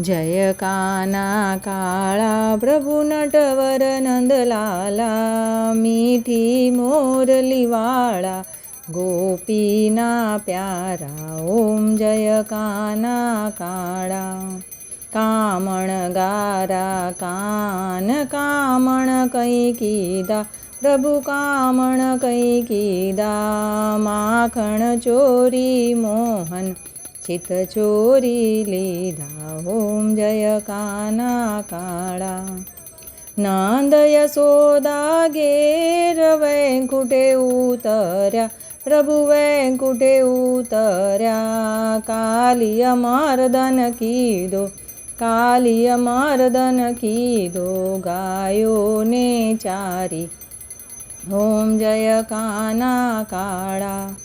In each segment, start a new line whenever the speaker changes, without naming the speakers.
जय काना काळा प्रभु नटवर नंदलाला, मीठी मोरली वाळा गोपीना प्यारा. ओम जय काना काळा. कामण गारा कान कामण कई कीदा, प्रभु कामण कई कीदा. माखण चोरी मोहन चित चोरी लीधा. ओम जय काना काळा. नंद यशोदा घेर वैकुंठे उतर्या, प्रभु वैकुंठे उतर्या. कालिय मर्दन कीधो, कालिय मर्दन कीधो, गायो ने चारी. ओम जय काना काळा.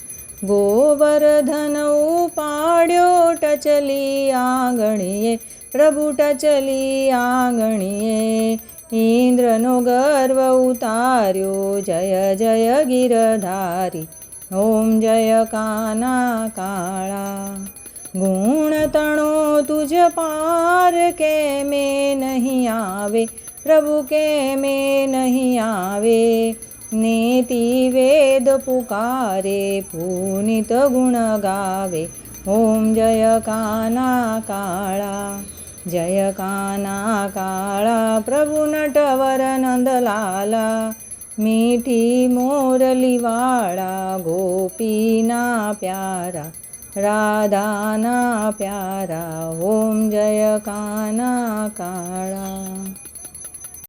गोवर्धन उपाड्यो टचली आंगणीए, प्रभु टचली आंगणीए. इंद्रनो गर्व उतार्यो, जय जय गिरधारी. ओम जय काना काळा. गुण तणो तुझ पार के में नहीं आवे, प्रभु के में नहीं आवे. नेति वेद पुकारे, पुनीत गुण गावे. ओम जय काना काळा. जय काना काळा प्रभु नटवर नंदलाला, मीठी मोरली वाळा गोपीना प्यारा. राधाना प्यारा. ओम जय काना काळा.